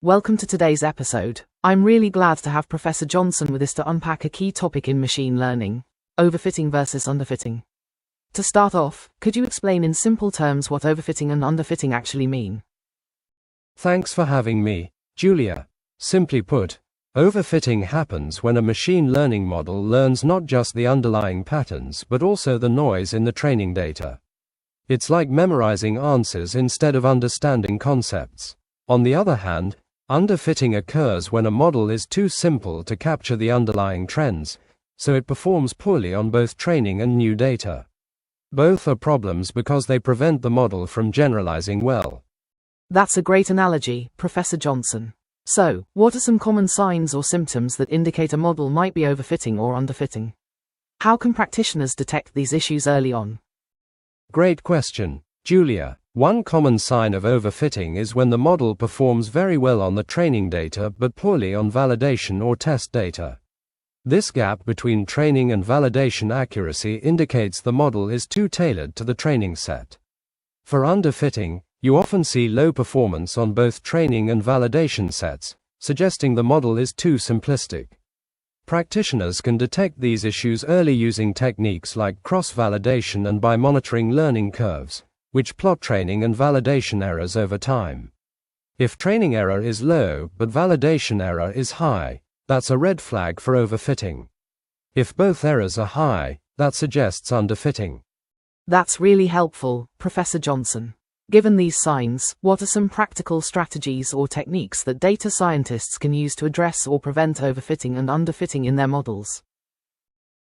Welcome to today's episode. I'm really glad to have Professor Jonson with us to unpack a key topic in machine learning: overfitting versus underfitting. To start off, could you explain in simple terms what overfitting and underfitting actually mean? Thanks for having me, Julia. Simply put, overfitting happens when a machine learning model learns not just the underlying patterns but also the noise in the training data. It's like memorizing answers instead of understanding concepts. On the other hand, underfitting occurs when a model is too simple to capture the underlying trends, so it performs poorly on both training and new data. Both are problems because they prevent the model from generalizing well. That's a great analogy, Professor Jonson. So, what are some common signs or symptoms that indicate a model might be overfitting or underfitting? How can practitioners detect these issues early on? Great question, Julia. One common sign of overfitting is when the model performs very well on the training data but poorly on validation or test data. This gap between training and validation accuracy indicates the model is too tailored to the training set. For underfitting, you often see low performance on both training and validation sets, suggesting the model is too simplistic. Practitioners can detect these issues early using techniques like cross-validation and by monitoring learning curves, which plot training and validation errors over time. If training error is low but validation error is high, that's a red flag for overfitting. If both errors are high, that suggests underfitting. That's really helpful, Professor Jonson. Given these signs, what are some practical strategies or techniques that data scientists can use to address or prevent overfitting and underfitting in their models?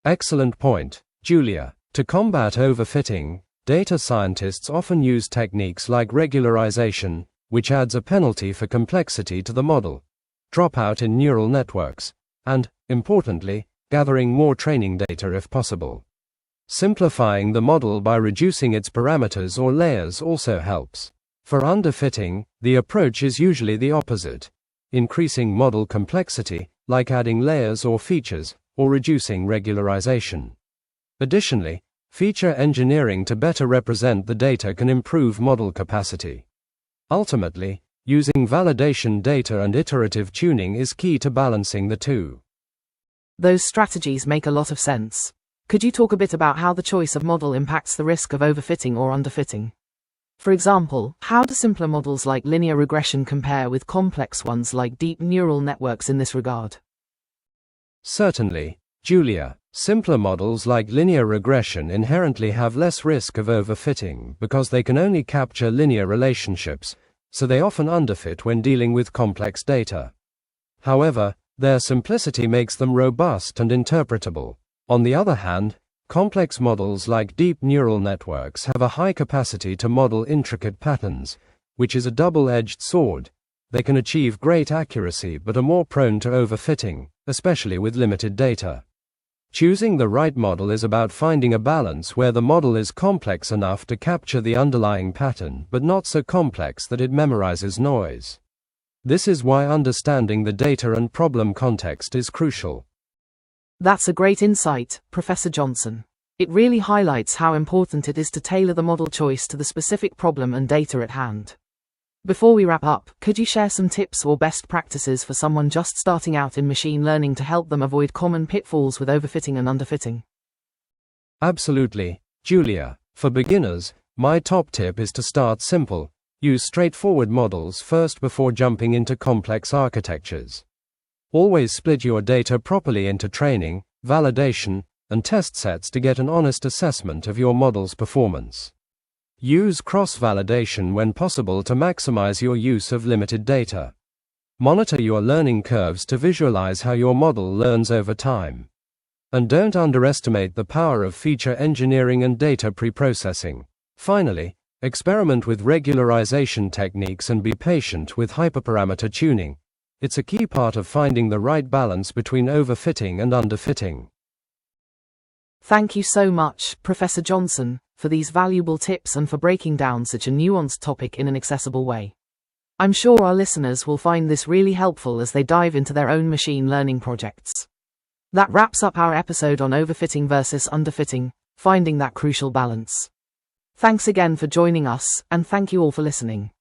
Excellent point, Julia. To combat overfitting, data scientists often use techniques like regularization, which adds a penalty for complexity to the model, dropout in neural networks, and, importantly, gathering more training data if possible. Simplifying the model by reducing its parameters or layers also helps. For underfitting, the approach is usually the opposite: increasing model complexity, like adding layers or features, or reducing regularization. Additionally, feature engineering to better represent the data can improve model capacity. Ultimately, using validation data and iterative tuning is key to balancing the two. Those strategies make a lot of sense. Could you talk a bit about how the choice of model impacts the risk of overfitting or underfitting? For example, how do simpler models like linear regression compare with complex ones like deep neural networks in this regard? Certainly, Julia. Simpler models like linear regression inherently have less risk of overfitting because they can only capture linear relationships, so they often underfit when dealing with complex data. However, their simplicity makes them robust and interpretable. On the other hand, complex models like deep neural networks have a high capacity to model intricate patterns, which is a double-edged sword. They can achieve great accuracy but are more prone to overfitting, especially with limited data. Choosing the right model is about finding a balance where the model is complex enough to capture the underlying pattern but not so complex that it memorizes noise. This is why understanding the data and problem context is crucial. That's a great insight, Professor Jonson. It really highlights how important it is to tailor the model choice to the specific problem and data at hand. Before we wrap up, could you share some tips or best practices for someone just starting out in machine learning to help them avoid common pitfalls with overfitting and underfitting? Absolutely, Julia. For beginners, my top tip is to start simple. Use straightforward models first before jumping into complex architectures. Always split your data properly into training, validation, and test sets to get an honest assessment of your model's performance. Use cross-validation when possible to maximize your use of limited data. Monitor your learning curves to visualize how your model learns over time. And don't underestimate the power of feature engineering and data preprocessing. Finally, experiment with regularization techniques and be patient with hyperparameter tuning. It's a key part of finding the right balance between overfitting and underfitting. Thank you so much, Professor Jonson, for these valuable tips and for breaking down such a nuanced topic in an accessible way. I'm sure our listeners will find this really helpful as they dive into their own machine learning projects. That wraps up our episode on overfitting versus underfitting, finding that crucial balance. Thanks again for joining us, and thank you all for listening.